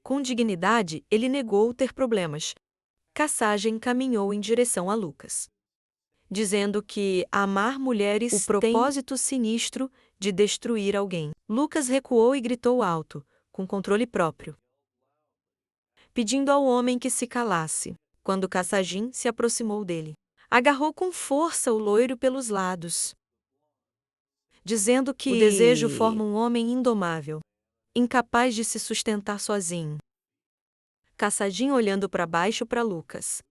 Com dignidade, ele negou ter problemas. Cassagem caminhou em direção a Lucas, dizendo que amar mulheres tem o propósito sinistro de destruir alguém. Lucas recuou e gritou alto, com controle próprio, pedindo ao homem que se calasse. Quando Cassagem se aproximou dele, agarrou com força o loiro pelos lados, dizendo que o desejo forma um homem indomável, incapaz de se sustentar sozinho. Cassagem olhando para baixo para Lucas,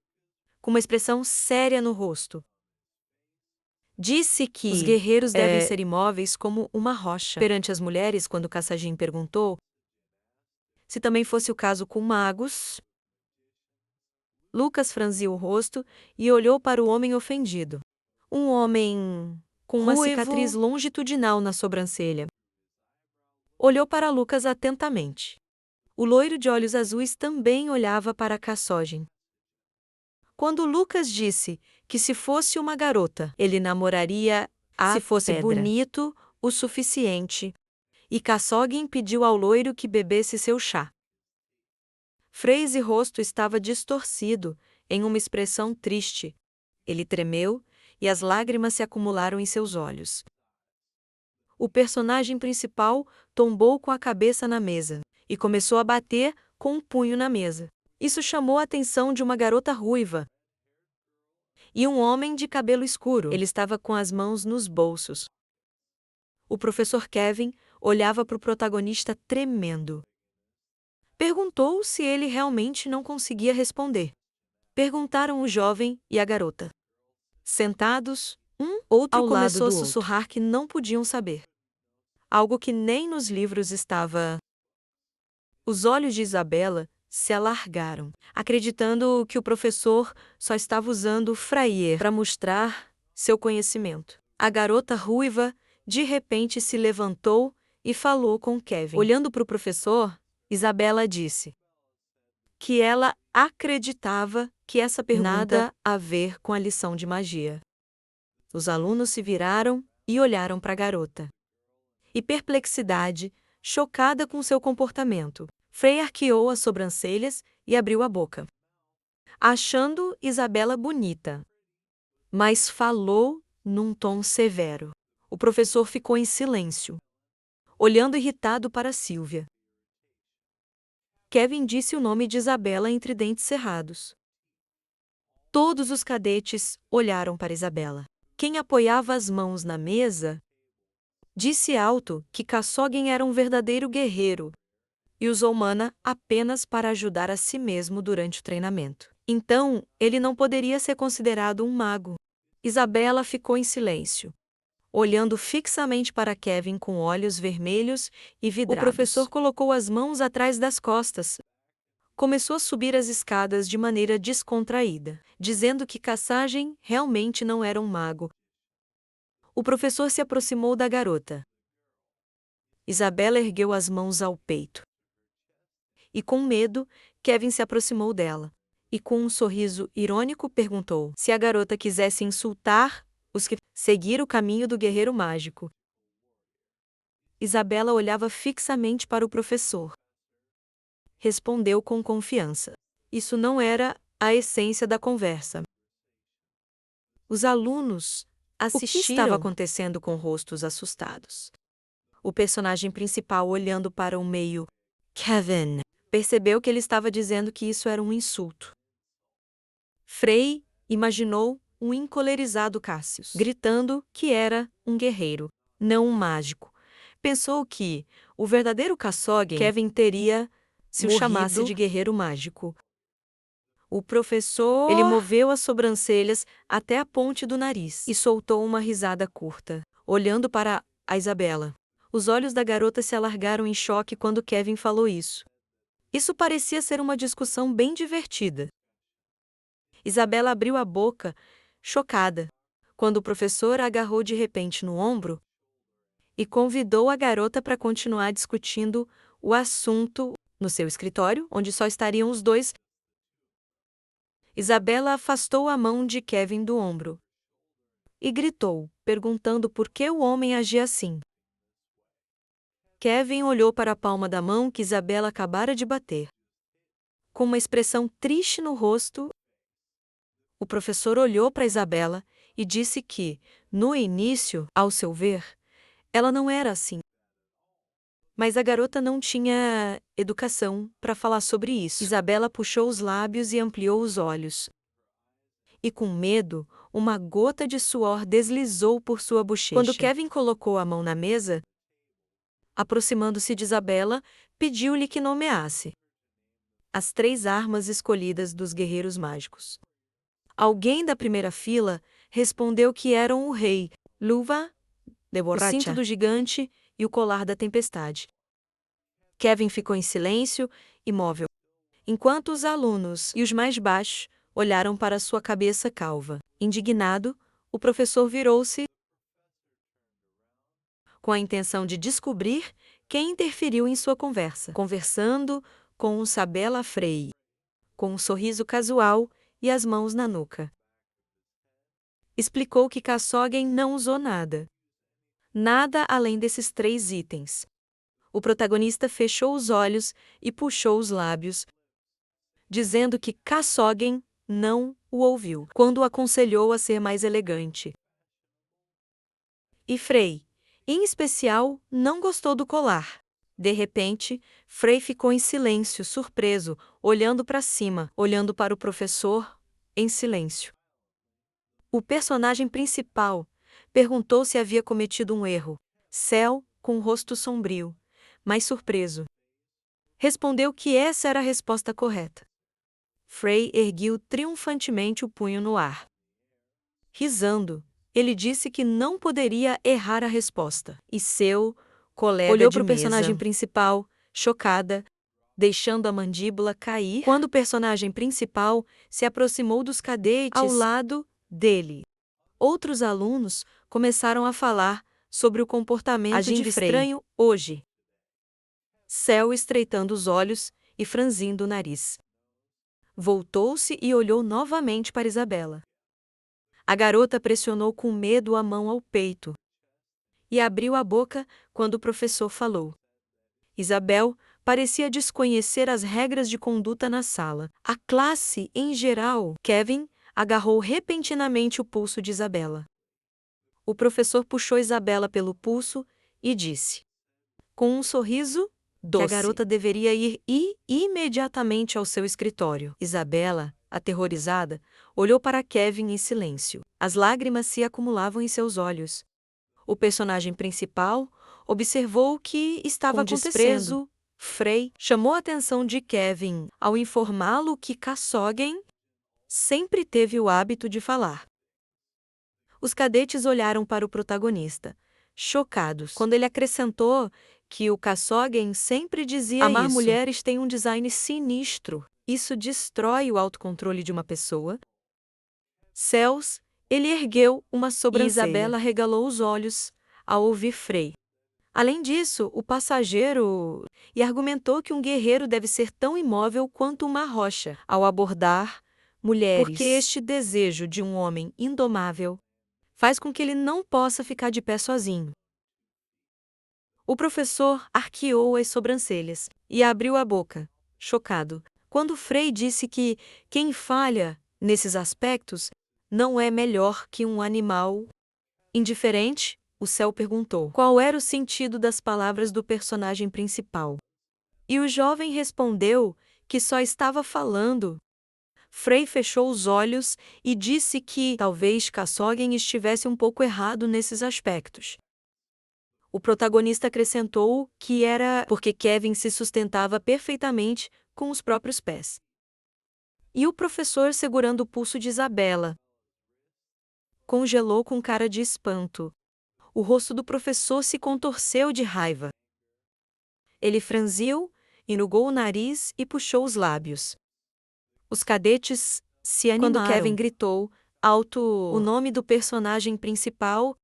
com uma expressão séria no rosto, disse que os guerreiros devem ser imóveis como uma rocha. Perante as mulheres, quando Cassagem perguntou se também fosse o caso com magos, Lucas franziu o rosto e olhou para o homem ofendido. Um homem com uma cicatriz longitudinal na sobrancelha olhou para Lucas atentamente. O loiro de olhos azuis também olhava para Cassagem. Quando Lucas disse que se fosse uma garota, ele namoraria se fosse bonito o suficiente, e Cassagem pediu ao loiro que bebesse seu chá. Freeze rosto estava distorcido, em uma expressão triste. Ele tremeu, e as lágrimas se acumularam em seus olhos. O personagem principal tombou com a cabeça na mesa, e começou a bater com um punho na mesa. Isso chamou a atenção de uma garota ruiva e um homem de cabelo escuro. Ele estava com as mãos nos bolsos. O professor Kevin olhava para o protagonista tremendo. Perguntou se ele realmente não conseguia responder. Perguntaram o jovem e a garota. Sentados, outro ao lado começou a do sussurrar que não podiam saber. Algo que nem nos livros estava. Os olhos de Isabela se alargaram, acreditando que o professor só estava usando o fraier para mostrar seu conhecimento. A garota ruiva, de repente, se levantou e falou com Kevin. Olhando para o professor, Isabela disse que ela acreditava que essa pergunta nada a ver com a lição de magia. Os alunos se viraram e olharam para a garota. E perplexidade, chocada com seu comportamento, Frei arqueou as sobrancelhas e abriu a boca, achando Isabela bonita, mas falou num tom severo. O professor ficou em silêncio, olhando irritado para Silvia. Kevin disse o nome de Isabela entre dentes cerrados. Todos os cadetes olharam para Isabela. Quem apoiava as mãos na mesa disse alto que Cassagem era um verdadeiro guerreiro e usou mana apenas para ajudar a si mesmo durante o treinamento. Então, ele não poderia ser considerado um mago. Isabela ficou em silêncio, olhando fixamente para Kevin com olhos vermelhos e vidrados. O professor colocou as mãos atrás das costas. Começou a subir as escadas de maneira descontraída, dizendo que Cassagem realmente não era um mago. O professor se aproximou da garota. Isabela ergueu as mãos ao peito. E com medo, Kevin se aproximou dela. E com um sorriso irônico perguntou se a garota quisesse insultar os que seguir o caminho do guerreiro mágico. Isabela olhava fixamente para o professor. Respondeu com confiança. Isso não era a essência da conversa. Os alunos assistiram. O que estava acontecendo com rostos assustados? O personagem principal olhando para o meio, Kevin, percebeu que ele estava dizendo que isso era um insulto. Frei imaginou um encolerizado Cassius, gritando que era um guerreiro, não um mágico. Pensou que o verdadeiro Cassagem, Kevin, teria se o chamasse de guerreiro mágico. O professor ele moveu as sobrancelhas até a ponte do nariz e soltou uma risada curta, olhando para a Isabela. Os olhos da garota se alargaram em choque quando Kevin falou isso. Isso parecia ser uma discussão bem divertida. Isabela abriu a boca, chocada, quando o professor a agarrou de repente no ombro e convidou a garota para continuar discutindo o assunto no seu escritório, onde só estariam os dois. Isabela afastou a mão de Kevin do ombro e gritou, perguntando por que o homem agia assim. Kevin olhou para a palma da mão que Isabela acabara de bater. com uma expressão triste no rosto. O professor olhou para Isabela e disse que, no início, ao seu ver, ela não era assim. Mas a garota não tinha educação para falar sobre isso. Isabela puxou os lábios e ampliou os olhos. E com medo, uma gota de suor deslizou por sua bochecha. Quando Kevin colocou a mão na mesa, aproximando-se de Isabela, pediu-lhe que nomeasse as 3 armas escolhidas dos guerreiros mágicos. Alguém da primeira fila respondeu que eram o rei, luva, o cinto do gigante e o colar da tempestade. Kevin ficou em silêncio, imóvel, enquanto os alunos e os mais baixos olharam para sua cabeça calva. Indignado, o professor virou-se com a intenção de descobrir quem interferiu em sua conversa, conversando com Sabela Frey, com um sorriso casual e as mãos na nuca. Explicou que Kassogen não usou nada. Nada além desses 3 itens. O protagonista fechou os olhos e puxou os lábios, dizendo que Kassogen não o ouviu, quando o aconselhou a ser mais elegante. E Frey, em especial, não gostou do colar. De repente, Frey ficou em silêncio, surpreso, olhando para cima, olhando para o professor, em silêncio. O personagem principal perguntou se havia cometido um erro. Cel, com o rosto sombrio, mas surpreso, respondeu que essa era a resposta correta. Frey ergueu triunfantemente o punho no ar. Risando, ele disse que não poderia errar a resposta. E seu colega olhou para o personagem principal, chocada, deixando a mandíbula cair, quando o personagem principal se aproximou dos cadetes ao lado dele. Outros alunos começaram a falar sobre o comportamento de Frey estranho hoje. Cel estreitando os olhos e franzindo o nariz. Voltou-se e olhou novamente para Isabela. A garota pressionou com medo a mão ao peito e abriu a boca quando o professor falou. Isabel parecia desconhecer as regras de conduta na sala. A classe, em geral, Kevin agarrou repentinamente o pulso de Isabela. O professor puxou Isabela pelo pulso e disse, com um sorriso doce, que a garota deveria ir imediatamente ao seu escritório. Isabela, aterrorizada, olhou para Kevin em silêncio. As lágrimas se acumulavam em seus olhos. O personagem principal observou o que estava acontecendo. Desprezo, Frey chamou a atenção de Kevin ao informá-lo que Kassogen sempre teve o hábito de falar. Os cadetes olharam para o protagonista, chocados, quando ele acrescentou que o Kassogen sempre dizia amar isso. Mulheres tem um design sinistro. Isso destrói o autocontrole de uma pessoa. Céus, ele ergueu uma sobrancelha. E Isabela regalou os olhos ao ouvir Frey. Além disso, o passageiro e argumentou que um guerreiro deve ser tão imóvel quanto uma rocha ao abordar mulheres, porque este desejo de um homem indomável faz com que ele não possa ficar de pé sozinho. O professor arqueou as sobrancelhas e abriu a boca, chocado, quando Frey disse que quem falha nesses aspectos não é melhor que um animal. Indiferente, o Cel perguntou qual era o sentido das palavras do personagem principal. E o jovem respondeu que só estava falando. Frey fechou os olhos e disse que talvez Kassogen estivesse um pouco errado nesses aspectos. O protagonista acrescentou que era porque Kevin se sustentava perfeitamente com os próprios pés. E o professor, segurando o pulso de Isabela, congelou com cara de espanto. O rosto do professor se contorceu de raiva. Ele franziu, enrugou o nariz e puxou os lábios. Os cadetes se animaram. Quando Kevin gritou alto o nome do personagem principal,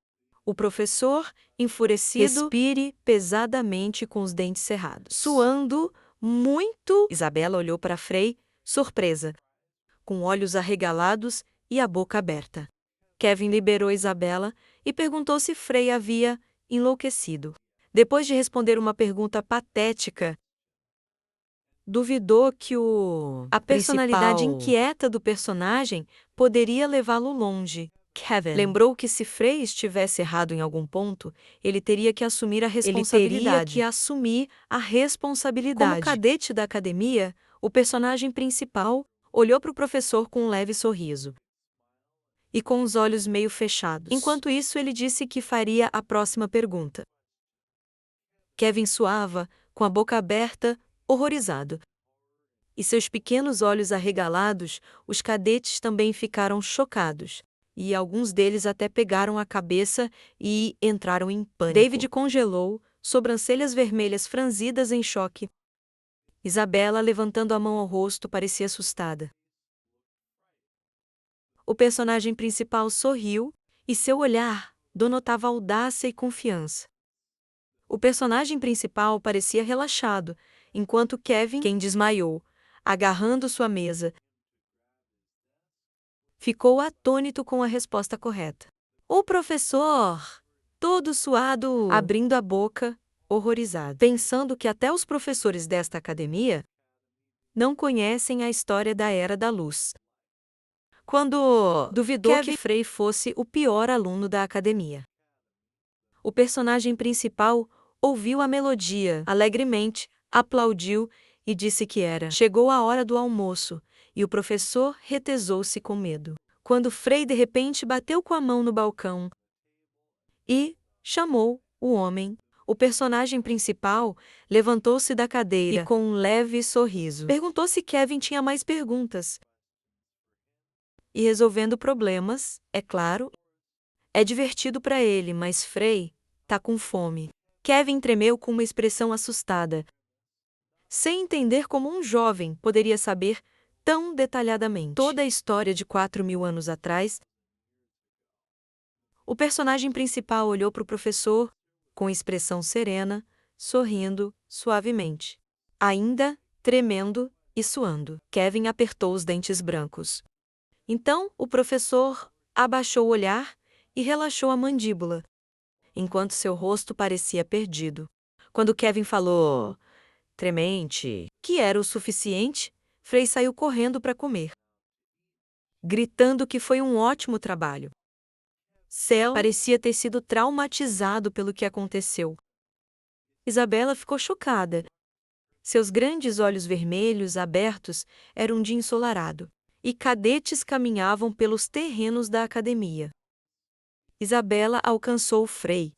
o professor, enfurecido, respire pesadamente com os dentes cerrados. Suando muito, Isabela olhou para Frey, surpresa, com olhos arregalados e a boca aberta. Kevin liberou Isabela e perguntou se Frey havia enlouquecido. Depois de responder uma pergunta patética, duvidou que a personalidade principal inquieta do personagem poderia levá-lo longe. Kevin lembrou que se Frey estivesse errado em algum ponto, ele teria que assumir a responsabilidade. Como cadete da academia, o personagem principal olhou para o professor com um leve sorriso e com os olhos meio fechados. Enquanto isso, ele disse que faria a próxima pergunta. Kevin suava, com a boca aberta, horrorizado. E seus pequenos olhos arregalados, os cadetes também ficaram chocados, e alguns deles até pegaram a cabeça e entraram em pânico. David congelou, sobrancelhas vermelhas franzidas em choque. Isabela, levantando a mão ao rosto, parecia assustada. O personagem principal sorriu, e seu olhar denotava audácia e confiança. O personagem principal parecia relaxado, enquanto Kevin, quem desmaiou, agarrando sua mesa, ficou atônito com a resposta correta. O professor, todo suado, abrindo a boca, horrorizado, pensando que até os professores desta academia não conhecem a história da Era da Luz. Quando duvidou que Frey fosse o pior aluno da academia. O personagem principal ouviu a melodia alegremente, aplaudiu e disse que era. Chegou a hora do almoço, e o professor retesou-se com medo. Quando Frey de repente bateu com a mão no balcão e chamou o homem, o personagem principal levantou-se da cadeira e, com um leve sorriso, perguntou se Kevin tinha mais perguntas. E resolvendo problemas, é claro, é divertido para ele, mas Frey tá com fome. Kevin tremeu com uma expressão assustada, sem entender como um jovem poderia saber tão detalhadamente toda a história de 4.000 anos atrás. O personagem principal olhou para o professor, com expressão serena, sorrindo suavemente. Ainda, tremendo e suando, Kevin apertou os dentes brancos. Então, o professor abaixou o olhar e relaxou a mandíbula, enquanto seu rosto parecia perdido. Quando Kevin falou, tremente, que era o suficiente, Frey saiu correndo para comer, gritando que foi um ótimo trabalho. Cel parecia ter sido traumatizado pelo que aconteceu. Isabela ficou chocada. Seus grandes olhos vermelhos abertos eram de ensolarado, e cadetes caminhavam pelos terrenos da academia. Isabela alcançou Frey,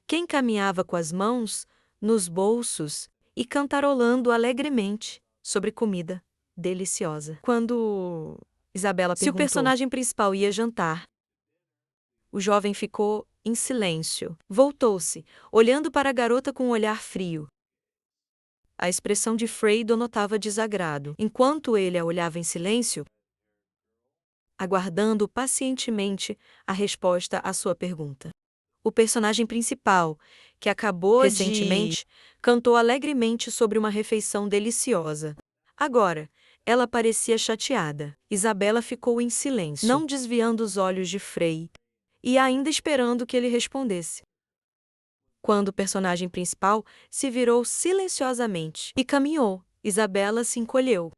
quem caminhava com as mãos nos bolsos e cantarolando alegremente sobre comida deliciosa. Quando Isabela perguntou se o personagem principal ia jantar, o jovem ficou em silêncio. Voltou-se, olhando para a garota com um olhar frio. A expressão de Frey denotava desagrado. Enquanto ele a olhava em silêncio, aguardando pacientemente a resposta à sua pergunta. O personagem principal, que acabou recentemente, cantou alegremente sobre uma refeição deliciosa. Agora, ela parecia chateada. Isabela ficou em silêncio, não desviando os olhos de Frey, e ainda esperando que ele respondesse. Quando o personagem principal se virou silenciosamente e caminhou, Isabela se encolheu,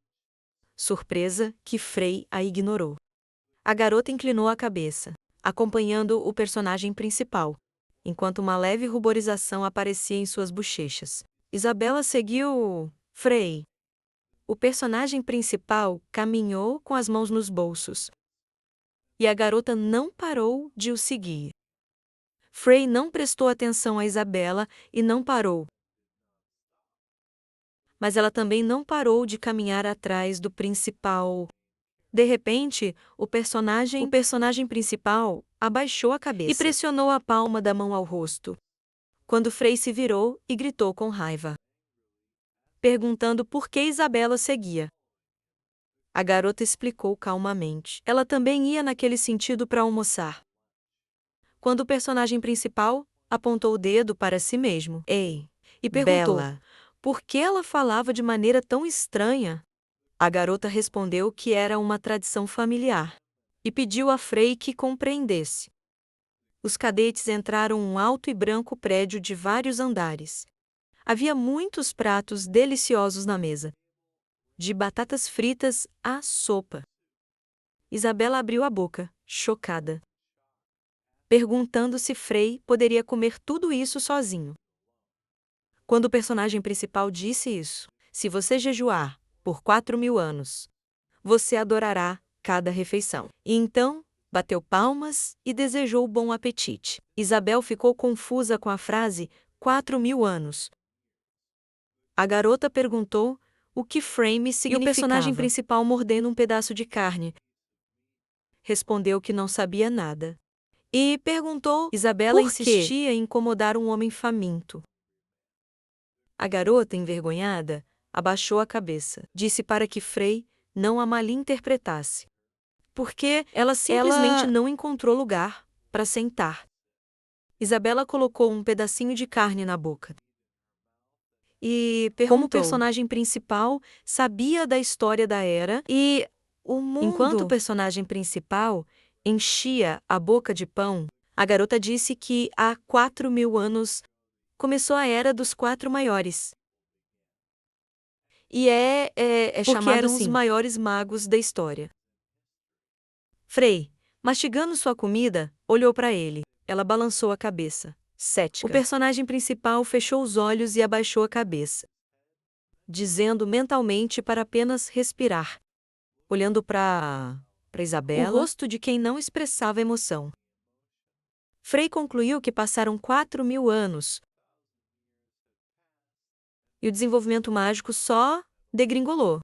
surpresa que Frey a ignorou. A garota inclinou a cabeça, acompanhando o personagem principal, enquanto uma leve ruborização aparecia em suas bochechas. Isabela seguiu Frey. O personagem principal caminhou com as mãos nos bolsos, e a garota não parou de o seguir. Frey não prestou atenção a Isabela e não parou. Mas ela também não parou de caminhar atrás do principal. De repente, o personagem principal abaixou a cabeça e pressionou a palma da mão ao rosto, quando Frey se virou e gritou com raiva, perguntando por que Isabela seguia. A garota explicou calmamente. Ela também ia naquele sentido para almoçar. Quando o personagem principal apontou o dedo para si mesmo, ei, e perguntou por que ela falava de maneira tão estranha, a garota respondeu que era uma tradição familiar e pediu a Frey que compreendesse. Os cadetes entraram em um alto e branco prédio de vários andares. Havia muitos pratos deliciosos na mesa, de batatas fritas à sopa. Isabela abriu a boca, chocada, perguntando se Frei poderia comer tudo isso sozinho. Quando o personagem principal disse isso, se você jejuar por 4.000 anos, você adorará cada refeição. E então, bateu palmas e desejou bom apetite. Isabel ficou confusa com a frase 4.000 anos. A garota perguntou o que frame significava. E o personagem principal mordendo um pedaço de carne. Respondeu que não sabia nada. E perguntou Isabela por quê? insistia em incomodar um homem faminto. A garota, envergonhada, abaixou a cabeça. Disse para que Frei não a malinterpretasse, porque ela simplesmente não encontrou lugar para sentar. Isabela colocou um pedacinho de carne na boca e perguntou como o personagem principal sabia da história da era e o mundo. Enquanto o personagem principal enchia a boca de pão, a garota disse que há 4.000 anos começou a Era dos Quatro Maiores. E porque chamado eram assim os maiores magos da história. Frei, mastigando sua comida, olhou para ele. Ela balançou a cabeça, cética. O personagem principal fechou os olhos e abaixou a cabeça, dizendo mentalmente para apenas respirar, olhando para Isabela, o rosto de quem não expressava emoção. Frei concluiu que passaram 4.000 anos e o desenvolvimento mágico só degringolou.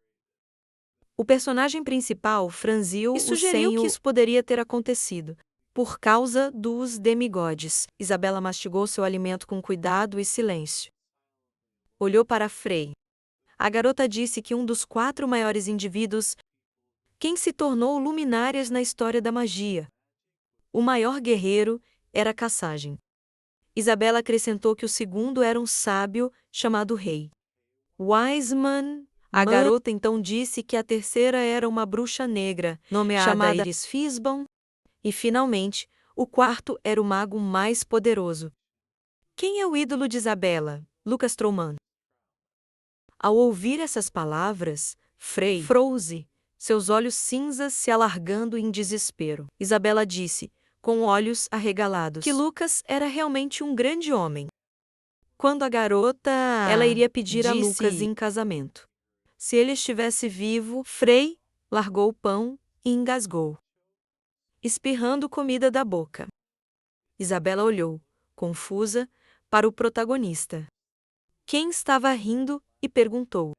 O personagem principal franziu e o sugeriu senho que isso poderia ter acontecido por causa dos demigods. Isabela mastigou seu alimento com cuidado e silêncio. Olhou para Frei. A garota disse que um dos 4 maiores indivíduos, quem se tornou luminárias na história da magia. O maior guerreiro era Cassagem. Isabela acrescentou que o segundo era um sábio chamado Rei Wiseman. A garota então disse que a terceira era uma bruxa negra, chamada Iris Fisbon, e finalmente, o quarto era o mago mais poderoso. Quem é o ídolo de Isabela? Lucas Trouman. Ao ouvir essas palavras, Frei froze, seus olhos cinzas se alargando em desespero. Isabela disse, com olhos arregalados, que Lucas era realmente um grande homem. Quando a garota ela iria pedir a Lucas em casamento. Se ele estivesse vivo, Frei largou o pão e engasgou, espirrando comida da boca. Isabela olhou, confusa, para o protagonista, quem estava rindo, e perguntou: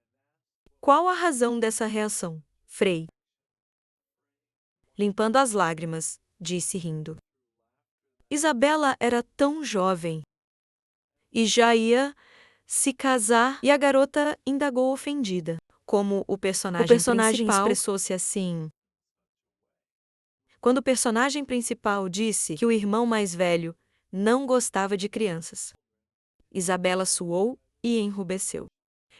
qual a razão dessa reação, Frei? Limpando as lágrimas, disse rindo. Isabela era tão jovem e já ia se casar, e a garota indagou ofendida. Como o personagem expressou-se assim. Quando o personagem principal disse que o irmão mais velho não gostava de crianças, Isabela suou e enrubesceu,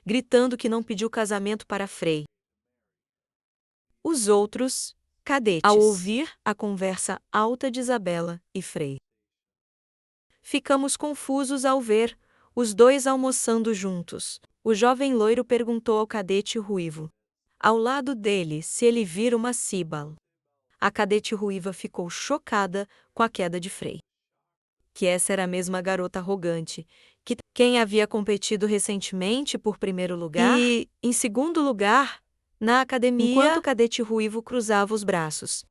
gritando que não pediu casamento para Frei. Os outros cadetes, ao ouvir a conversa alta de Isabela e Frei, ficamos confusos ao ver os dois almoçando juntos. O jovem loiro perguntou ao cadete ruivo, ao lado dele, se ele vira uma Cibal. A cadete ruiva ficou chocada com a queda de Frei. Que essa era a mesma garota arrogante, que quem havia competido recentemente por primeiro lugar e, em segundo lugar, na academia, enquanto o cadete ruivo cruzava os braços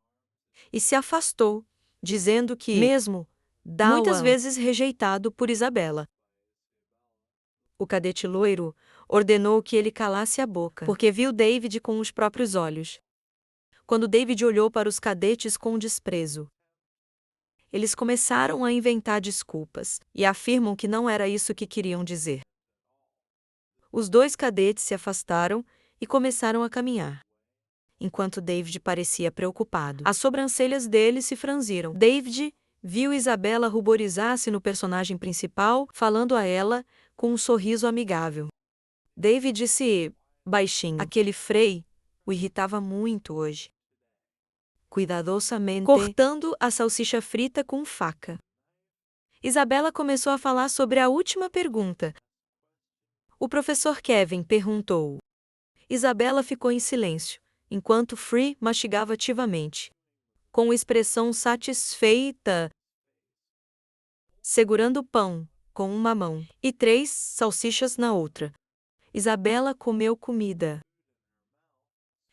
e se afastou, dizendo que, mesmo, muitas vezes rejeitado por Isabela. O cadete loiro ordenou que ele calasse a boca, porque viu David com os próprios olhos. Quando David olhou para os cadetes com desprezo, eles começaram a inventar desculpas e afirmam que não era isso que queriam dizer. Os dois cadetes se afastaram e começaram a caminhar, enquanto David parecia preocupado. As sobrancelhas dele se franziram. David viu Isabela ruborizar-se no personagem principal, falando a ela com um sorriso amigável. David disse baixinho: aquele Frei o irritava muito hoje. Cuidadosamente cortando a salsicha frita com faca. Isabela começou a falar sobre a última pergunta. O professor Kevin perguntou. Isabela ficou em silêncio, enquanto Free mastigava ativamente, com expressão satisfeita, segurando o pão com uma mão e 3 salsichas na outra. Isabela comeu comida.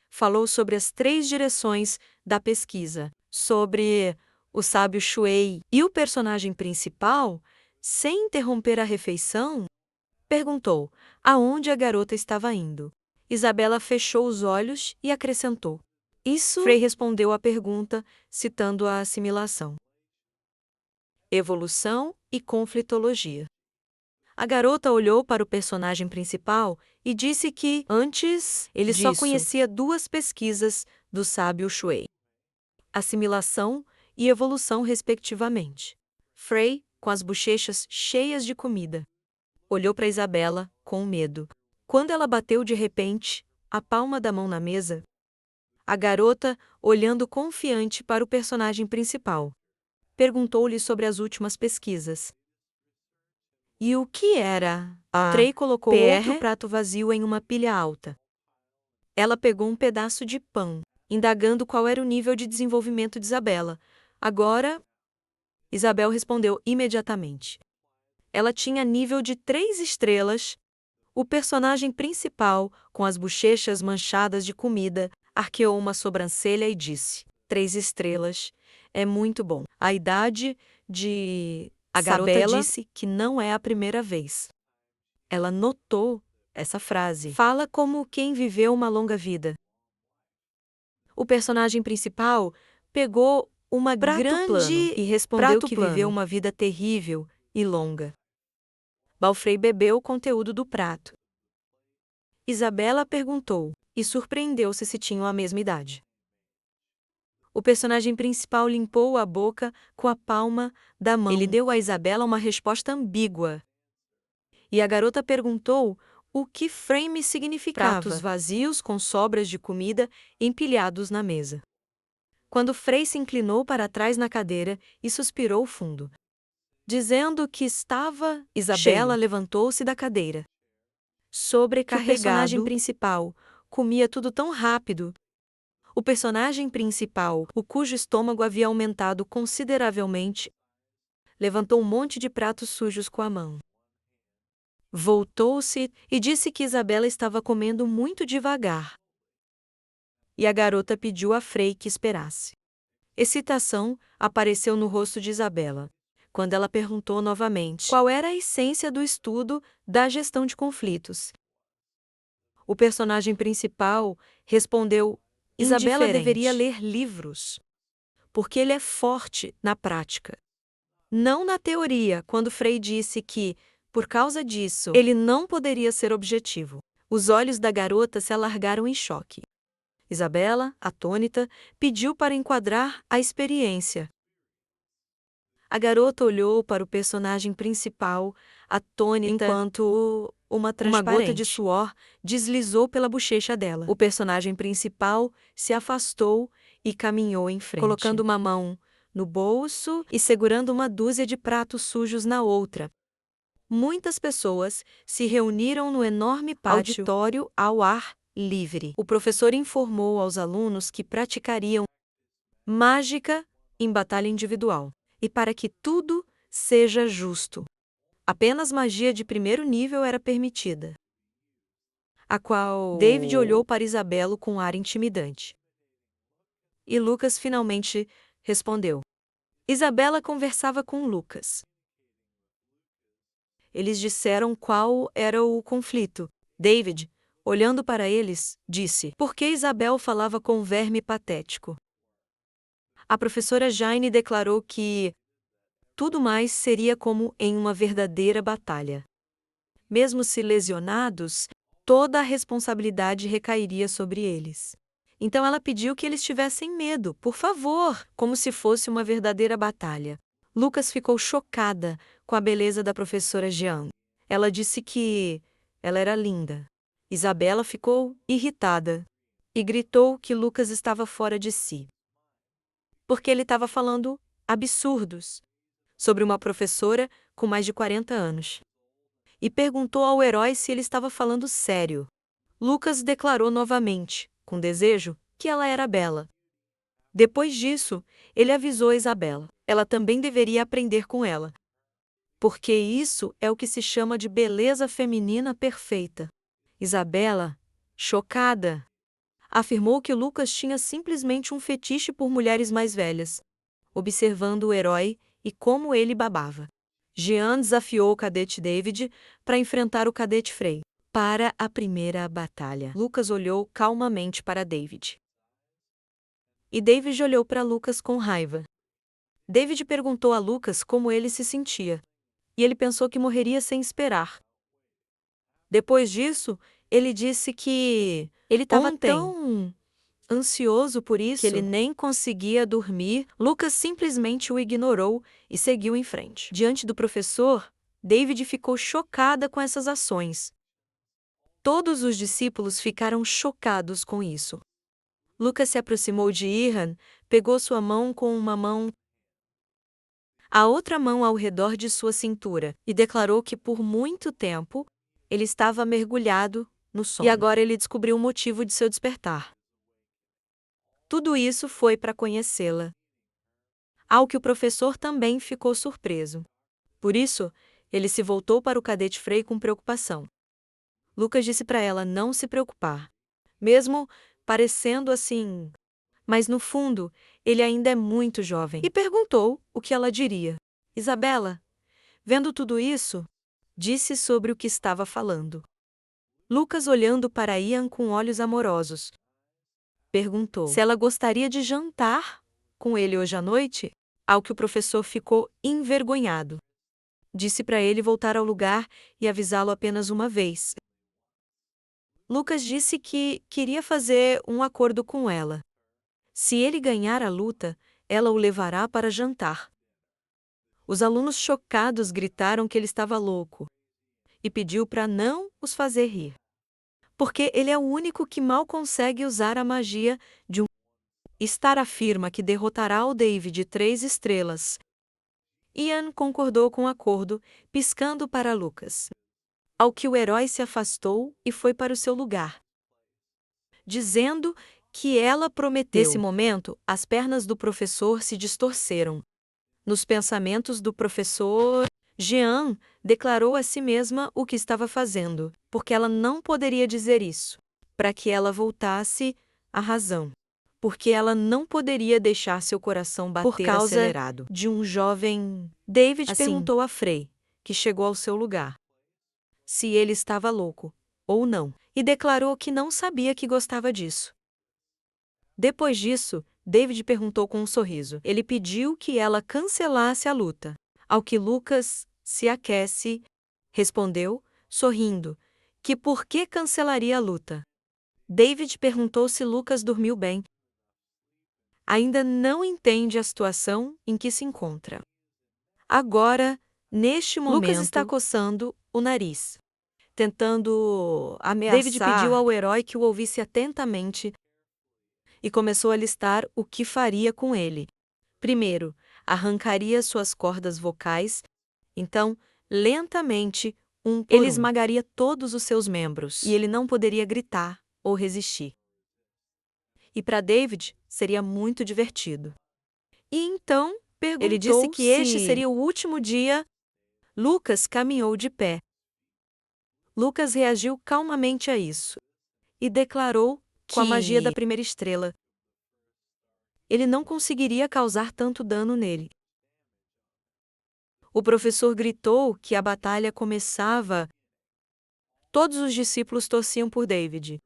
Falou sobre as 3 direções da pesquisa, sobre o sábio Shuei e o personagem principal, sem interromper a refeição, perguntou aonde a garota estava indo. Isabela fechou os olhos e acrescentou. Isso. Frei respondeu à pergunta, citando a assimilação, evolução e conflitologia. A garota olhou para o personagem principal e disse que, antes, ele só conhecia 2 pesquisas do sábio Shuei: assimilação e evolução, respectivamente. Frei, com as bochechas cheias de comida, olhou para Isabela com medo. Quando ela bateu de repente a palma da mão na mesa, a garota, olhando confiante para o personagem principal, perguntou-lhe sobre as últimas pesquisas. E o que era? Frei colocou outro prato vazio em uma pilha alta. Ela pegou um pedaço de pão, indagando qual era o nível de desenvolvimento de Isabela. Agora, Isabel respondeu imediatamente. Ela tinha nível de 3 estrelas. O personagem principal, com as bochechas manchadas de comida, arqueou uma sobrancelha e disse: 3 estrelas. É muito bom. A idade de... A garota disse que não é a primeira vez. Ela notou essa frase. Fala como quem viveu uma longa vida. O personagem principal pegou uma grande e respondeu que viveu uma vida terrível e longa. Balfrei bebeu o conteúdo do prato. Isabela perguntou, e surpreendeu-se se tinham a mesma idade. O personagem principal limpou a boca com a palma da mão. Ele deu a Isabela uma resposta ambígua. E a garota perguntou o que frame significava. Pratos vazios com sobras de comida empilhados na mesa. Quando Frei se inclinou para trás na cadeira e suspirou fundo, dizendo que estava Isabela levantou-se da cadeira. Sobrecarregado, o personagem principal comia tudo tão rápido. O personagem principal, o cujo estômago havia aumentado consideravelmente, levantou um monte de pratos sujos com a mão. Voltou-se e disse que Isabela estava comendo muito devagar. E a garota pediu a Frei que esperasse. Excitação apareceu no rosto de Isabela, quando ela perguntou novamente qual era a essência do estudo da gestão de conflitos. O personagem principal respondeu: Isabela deveria ler livros, porque ele é forte na prática. Não na teoria, quando Frei disse que, por causa disso, ele não poderia ser objetivo. Os olhos da garota se alargaram em choque. Isabela, atônita, pediu para enquadrar a experiência. A garota olhou para o personagem principal, atônita, enquanto uma gota de suor deslizou pela bochecha dela. O personagem principal se afastou e caminhou em frente, colocando uma mão no bolso e segurando uma dúzia de pratos sujos na outra. Muitas pessoas se reuniram no enorme auditório ao ar livre. O professor informou aos alunos que praticariam mágica em batalha individual. E para que tudo seja justo, apenas magia de primeiro nível era permitida. A qual David olhou para Isabela com um ar intimidante. E Lucas finalmente respondeu. Isabela conversava com Lucas. Eles disseram qual era o conflito. David, olhando para eles, disse: por que Isabel falava com um verme patético? A professora Jane declarou que tudo mais seria como em uma verdadeira batalha. Mesmo se lesionados, toda a responsabilidade recairia sobre eles. Então ela pediu que eles tivessem medo, por favor, como se fosse uma verdadeira batalha. Lucas ficou chocada com a beleza da professora Jean. Ela disse que ela era linda. Isabela ficou irritada e gritou que Lucas estava fora de si, porque ele estava falando absurdos sobre uma professora com mais de 40 anos. e perguntou ao herói se ele estava falando sério. Lucas declarou novamente, com desejo, que ela era bela. Depois disso, ele avisou Isabela. Ela também deveria aprender com ela. Porque isso é o que se chama de beleza feminina perfeita. Isabela, chocada, afirmou que Lucas tinha simplesmente um fetiche por mulheres mais velhas, observando o herói e como ele babava. Jean desafiou o cadete David para enfrentar o cadete Frey. Para a primeira batalha, Lucas olhou calmamente para David. E David olhou para Lucas com raiva. David perguntou a Lucas como ele se sentia, e ele pensou que morreria sem esperar. Depois disso, ele disse que ele estava tão ansioso por isso que ele nem conseguia dormir. Lucas simplesmente o ignorou e seguiu em frente. Diante do professor, David ficou chocada com essas ações. Todos os discípulos ficaram chocados com isso. Lucas se aproximou de Irhan, pegou sua mão com uma mão, a outra mão ao redor de sua cintura, e declarou que por muito tempo ele estava mergulhado no sono. E agora ele descobriu o motivo de seu despertar. Tudo isso foi para conhecê-la. Ao que o professor também ficou surpreso. Por isso, ele se voltou para o cadete Frey com preocupação. Lucas disse para ela não se preocupar, mesmo parecendo assim, mas no fundo, ele ainda é muito jovem, e perguntou o que ela diria. Isabela, vendo tudo isso, disse sobre o que estava falando. Lucas, olhando para Ian com olhos amorosos, perguntou se ela gostaria de jantar com ele hoje à noite, ao que o professor ficou envergonhado. Disse para ele voltar ao lugar e avisá-lo apenas uma vez. Lucas disse que queria fazer um acordo com ela. Se ele ganhar a luta, ela o levará para jantar. Os alunos chocados gritaram que ele estava louco e pediu para não os fazer rir, porque ele é o único que mal consegue usar a magia de um. Star afirma que derrotará o David 3 estrelas. Ian concordou com o acordo, piscando para Lucas. Ao que o herói se afastou e foi para o seu lugar, dizendo que ela prometeu. Nesse momento, as pernas do professor se distorceram. Nos pensamentos do professor, Jean declarou a si mesma o que estava fazendo, porque ela não poderia dizer isso, para que ela voltasse à razão. Porque ela não poderia deixar seu coração bater por causa acelerado de um jovem. David perguntou a Frey, que chegou ao seu lugar, se ele estava louco ou não, e declarou que não sabia que gostava disso. Depois disso, David perguntou com um sorriso. Ele pediu que ela cancelasse a luta. Ao que Lucas se aquece, respondeu, sorrindo, que por que cancelaria a luta. David perguntou se Lucas dormiu bem. Ainda não entende a situação em que se encontra. Agora, neste momento, Lucas está coçando o nariz, tentando ameaçar. David pediu ao herói que o ouvisse atentamente e começou a listar o que faria com ele. Primeiro, arrancaria suas cordas vocais, então, lentamente, ele esmagaria todos os seus membros e ele não poderia gritar ou resistir. E para David, seria muito divertido. E então, ele disse que este seria o último dia. Lucas caminhou de pé. Lucas reagiu calmamente a isso e declarou, com a magia da primeira estrela, ele não conseguiria causar tanto dano nele. O professor gritou que a batalha começava. Todos os discípulos torciam por David.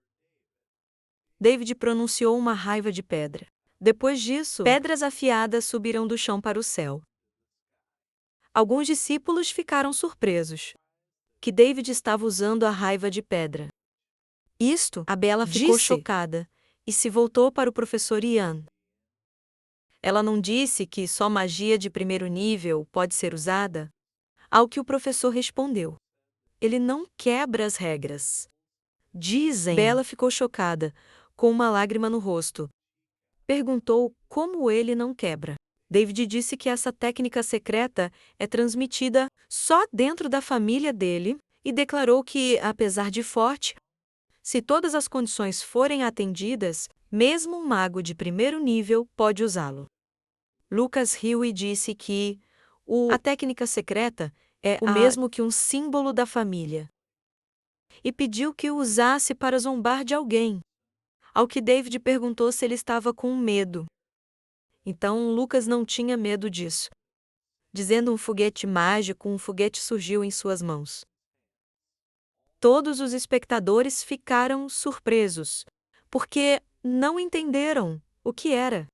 David pronunciou uma raiva de pedra. Depois disso, pedras afiadas subiram do chão para o céu. Alguns discípulos ficaram surpresos que David estava usando a raiva de pedra. A Bella ficou chocada e se voltou para o professor Ian. Ela não disse que só magia de primeiro nível pode ser usada? Ao que o professor respondeu: ele não quebra as regras. Dizem. Bella ficou chocada, com uma lágrima no rosto. Perguntou como ele não quebra. David disse que essa técnica secreta é transmitida só dentro da família dele e declarou que, apesar de forte, se todas as condições forem atendidas, mesmo um mago de primeiro nível pode usá-lo. Lucas riu e disse que a técnica secreta é o mesmo que um símbolo da família. E pediu que o usasse para zombar de alguém. Ao que David perguntou se ele estava com medo. Então Lucas não tinha medo disso. Dizendo um foguete mágico, um foguete surgiu em suas mãos. Todos os espectadores ficaram surpresos, porque não entenderam o que era.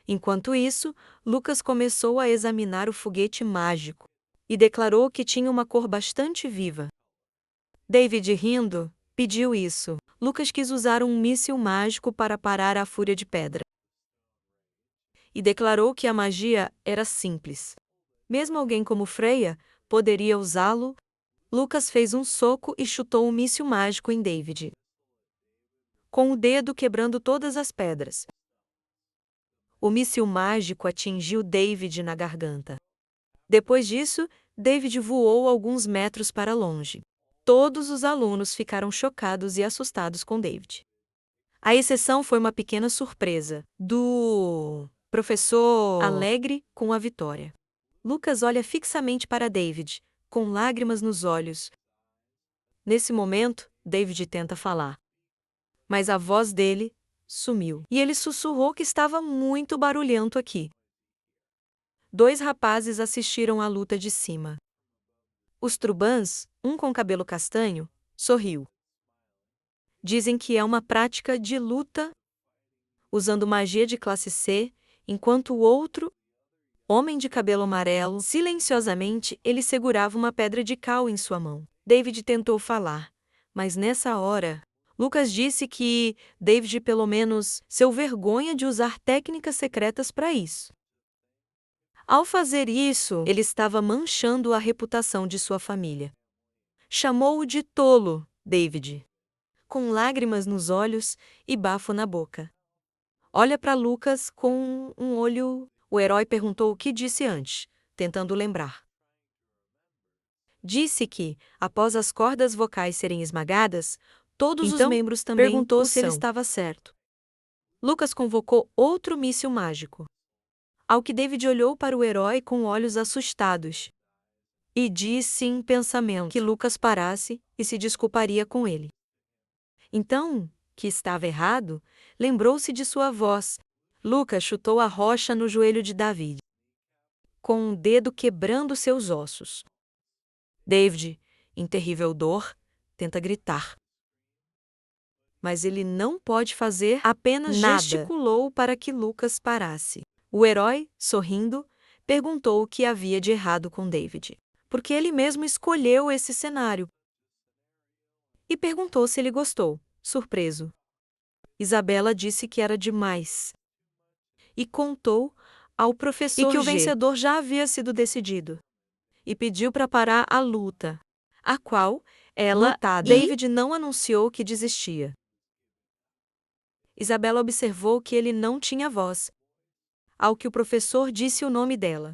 Enquanto isso, Lucas começou a examinar o foguete mágico e declarou que tinha uma cor bastante viva. David, rindo, pediu isso. Lucas quis usar um míssil mágico para parar a fúria de pedra. E declarou que a magia era simples. Mesmo alguém como Freya poderia usá-lo. Lucas fez um soco e chutou um míssil mágico em David, com o dedo quebrando todas as pedras. O míssil mágico atingiu David na garganta. Depois disso, David voou alguns metros para longe. Todos os alunos ficaram chocados e assustados com David. A exceção foi uma pequena surpresa do professor, alegre com a vitória. Lucas olha fixamente para David, com lágrimas nos olhos. Nesse momento, David tenta falar. Mas a voz dele sumiu. E ele sussurrou que estava muito barulhento aqui. 2 rapazes assistiram à luta de cima. Os Trubans, um com cabelo castanho, sorriu. Dizem que é uma prática de luta usando magia de classe C, enquanto o outro, homem de cabelo amarelo, silenciosamente ele segurava uma pedra de cal em sua mão. David tentou falar, mas nessa hora, Lucas disse que David pelo menos seu vergonha de usar técnicas secretas para isso. Ao fazer isso, ele estava manchando a reputação de sua família. Chamou-o de tolo, David, com lágrimas nos olhos e bafo na boca. Olha para Lucas com um olho. O herói perguntou o que disse antes, tentando lembrar. Disse que, após as cordas vocais serem esmagadas, todos os membros também perguntou se ele estava certo. Lucas convocou outro míssil mágico. Ao que David olhou para o herói com olhos assustados. E disse em pensamento que Lucas parasse e se desculparia com ele. Então, que estava errado, lembrou-se de sua voz. Lucas chutou a rocha no joelho de David, com um dedo quebrando seus ossos. David, em terrível dor, tenta gritar. Mas ele não pode fazer, apenas gesticulou para que Lucas parasse. O herói, sorrindo, perguntou o que havia de errado com David, porque ele mesmo escolheu esse cenário. E perguntou se ele gostou, surpreso. Isabela disse que era demais. E contou ao professor e que o vencedor já havia sido decidido. E pediu para parar a luta, a qual David não anunciou que desistia. Isabela observou que ele não tinha voz. Ao que o professor disse o nome dela.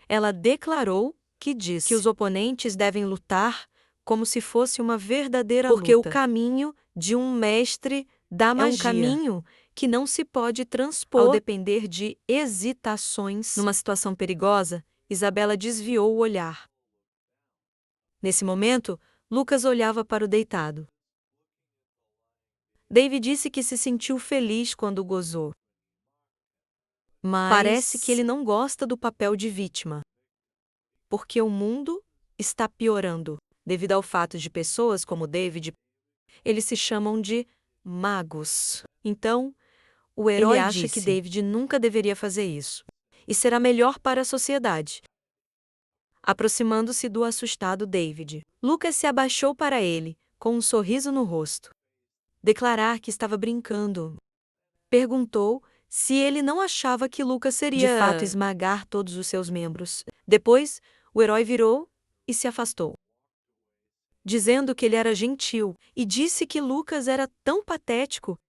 Ela declarou que disse que os oponentes devem lutar como se fosse uma verdadeira luta. Porque o caminho de um mestre da magia é um caminho que não se pode transpor ao depender de hesitações. Numa situação perigosa, Isabela desviou o olhar. Nesse momento, Lucas olhava para o deitado. David disse que se sentiu feliz quando gozou. Mas parece que ele não gosta do papel de vítima. Porque o mundo está piorando, devido ao fato de pessoas como David, eles se chamam de magos. Então, o herói acha que David nunca deveria fazer isso. E será melhor para a sociedade. Aproximando-se do assustado David, Lucas se abaixou para ele, com um sorriso no rosto. Declarar que estava brincando. Perguntou se ele não achava que Lucas seria de fato esmagar todos os seus membros. Depois, o herói virou e se afastou, dizendo que ele era gentil, e disse que Lucas era tão patético.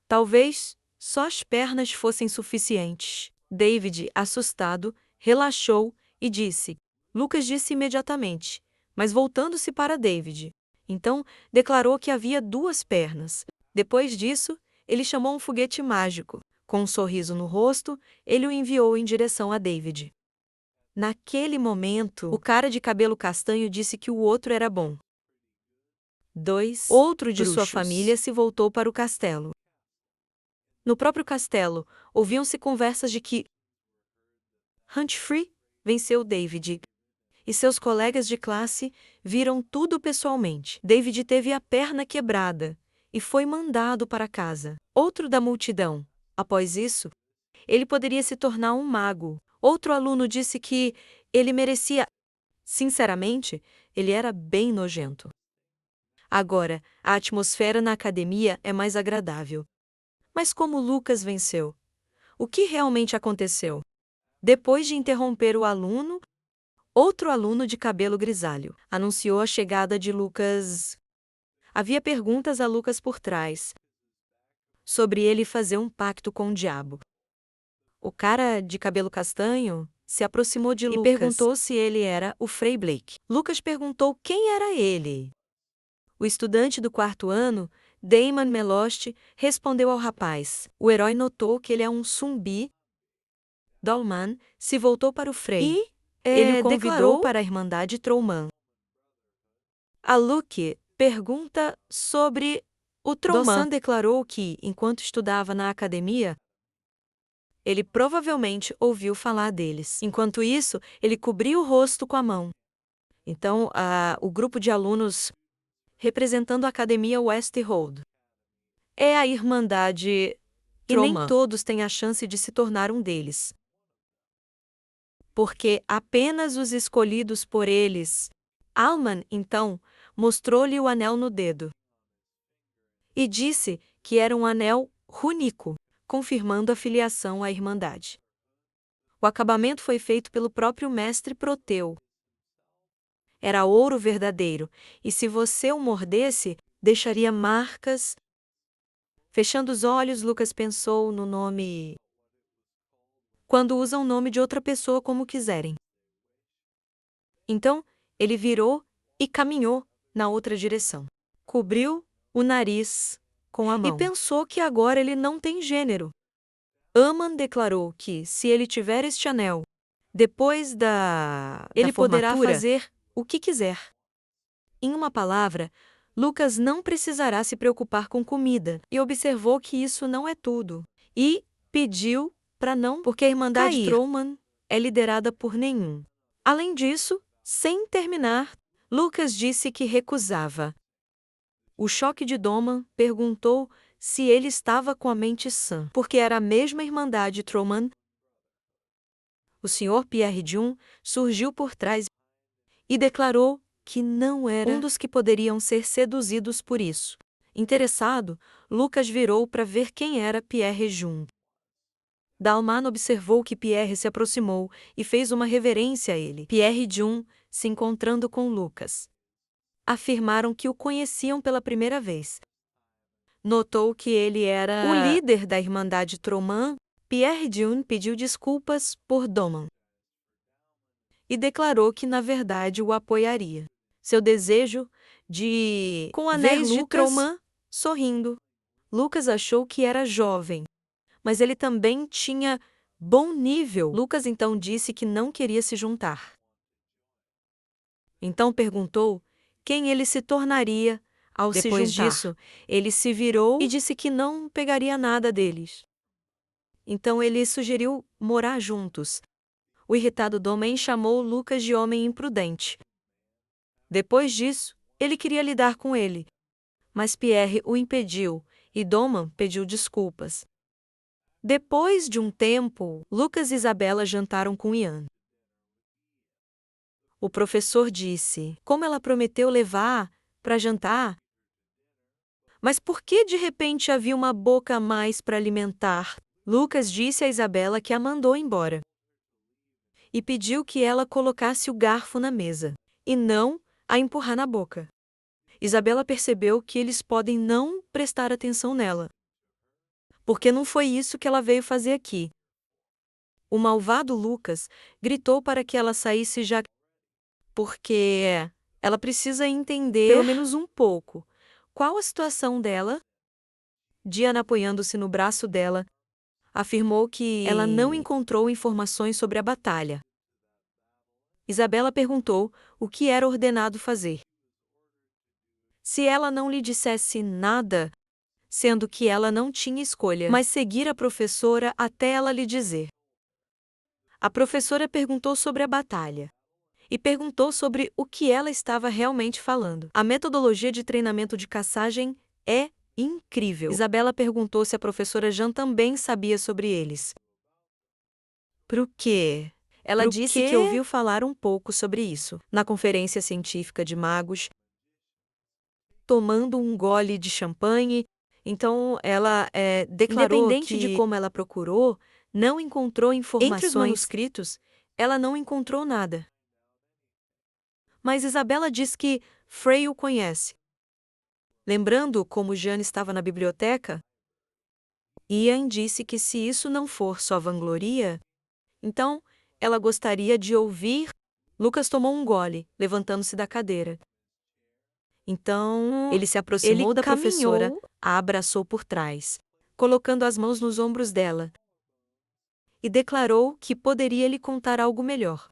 Talvez só as pernas fossem suficientes. David, assustado, relaxou e disse. Lucas disse imediatamente, Mas voltando-se para David, então declarou que havia 2 pernas. Depois disso, ele chamou um foguete mágico. Com um sorriso no rosto, ele o enviou em direção a David. Naquele momento, o cara de cabelo castanho disse que o outro era bom. 2. Outro de sua bruxos. família se voltou para o castelo. No próprio castelo, ouviam-se conversas de que Humphrey venceu David, e seus colegas de classe viram tudo pessoalmente. David teve a perna quebrada e foi mandado para casa. Outro da multidão, após isso, ele poderia se tornar um mago. Outro aluno disse que ele merecia. Sinceramente, ele era bem nojento. Agora, a atmosfera na academia é mais agradável. Mas como Lucas venceu? O que realmente aconteceu? Depois de interromper o aluno, outro aluno de cabelo grisalho anunciou a chegada de Lucas. Havia perguntas a Lucas por trás, sobre ele fazer um pacto com o diabo. O cara de cabelo castanho se aproximou de Lucas e perguntou se ele era o Frei Blake. Lucas perguntou quem era ele. O estudante do 4º ano, Damon Melost, respondeu ao rapaz. O herói notou que ele é um zumbi. Dalman se voltou para o Frei e ele o convidou declarou para a Irmandade Trollman. A Luke pergunta sobre o Trollman. Dawson declarou que, enquanto estudava na academia, ele provavelmente ouviu falar deles. Enquanto isso, ele cobriu o rosto com a mão. Então, o grupo de alunos representando a Academia Westhold é a Irmandade Trollman. E nem todos têm a chance de se tornar um deles. Porque apenas os escolhidos por eles. Alman, então, mostrou-lhe o anel no dedo. E disse que era um anel rúnico, confirmando a filiação à Irmandade. O acabamento foi feito pelo próprio mestre Proteu. Era ouro verdadeiro, e se você o mordesse, deixaria marcas. Fechando os olhos, Lucas pensou no nome. Quando usam o nome de outra pessoa como quiserem. Então, ele virou e caminhou na outra direção. Cobriu o nariz com a mão. E pensou que agora ele não tem gênero. Aman declarou que, se ele tiver este anel, depois ele poderá fazer o que quiser. Em uma palavra, Lucas não precisará se preocupar com comida, e observou que isso não é tudo. E pediu para não, porque a Irmandade Trollman é liderada por nenhum. Além disso, sem terminar, Lucas disse que recusava. O choque de Doman perguntou se ele estava com a mente sã, porque era a mesma Irmandade Trollman. O Sr. Pierre Jun surgiu por trás e declarou que não era um dos que poderiam ser seduzidos por isso. Interessado, Lucas virou para ver quem era Pierre Jun. Dalman observou que Pierre se aproximou e fez uma reverência a ele. Pierre Jun, se encontrando com Lucas, afirmaram que o conheciam pela primeira vez. Notou que ele era o líder da Irmandade Trollman. Pierre Jun pediu desculpas por Doman e declarou que, na verdade, o apoiaria. Seu desejo de com anéis de Trollman sorrindo. Lucas achou que era jovem, mas ele também tinha bom nível. Lucas então disse que não queria se juntar. Então perguntou quem ele se tornaria ao se juntar. Depois disso, ele se virou e disse que não pegaria nada deles. Então ele sugeriu morar juntos. O irritado Doman chamou Lucas de homem imprudente. Depois disso, ele queria lidar com ele, mas Pierre o impediu e Doman pediu desculpas. Depois de um tempo, Lucas e Isabela jantaram com Ian. O professor disse como ela prometeu levar para jantar. Mas por que de repente havia uma boca a mais para alimentar? Lucas disse a Isabela que a mandou embora e pediu que ela colocasse o garfo na mesa e não a empurrar na boca. Isabela percebeu que eles podem não prestar atenção nela, porque não foi isso que ela veio fazer aqui. O malvado Lucas gritou para que ela saísse já, porque Ela precisa entender, pelo menos um pouco, qual a situação dela. Diana, apoiando-se no braço dela, afirmou que ela não encontrou informações sobre a batalha. Isabela perguntou o que era ordenado fazer. Se ela não lhe dissesse nada, sendo que ela não tinha escolha, mas seguir a professora até ela lhe dizer. A professora perguntou sobre a batalha e perguntou sobre o que ela estava realmente falando. A metodologia de treinamento de caçagem é incrível. Isabela perguntou se a professora Jean também sabia sobre eles. Pro quê? Ela disse que ouviu falar um pouco sobre isso na conferência científica de magos, tomando um gole de champanhe. Então, ela declarou independente de como ela procurou, não encontrou informações. Entre os manuscritos, ela não encontrou nada. Mas Isabela diz que Frey o conhece. Lembrando como Jeanne estava na biblioteca, Ian disse que se isso não for só vangloria, então ela gostaria de ouvir. Lucas tomou um gole, levantando-se da cadeira. Então, ele se aproximou da professora, a abraçou por trás, colocando as mãos nos ombros dela, e declarou que poderia lhe contar algo melhor.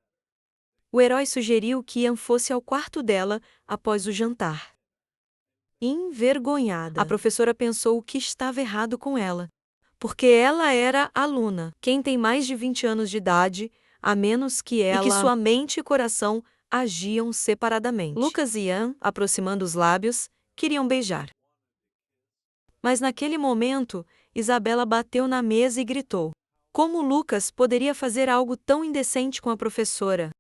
O herói sugeriu que Ian fosse ao quarto dela após o jantar. Envergonhada, a professora pensou o que estava errado com ela, porque ela era aluna. Quem tem mais de 20 anos de idade, a menos que ela, e que sua mente e coração agiam separadamente. Lucas e Ian, aproximando os lábios, queriam beijar. Mas naquele momento, Isabela bateu na mesa e gritou. Como Lucas poderia fazer algo tão indecente com a professora?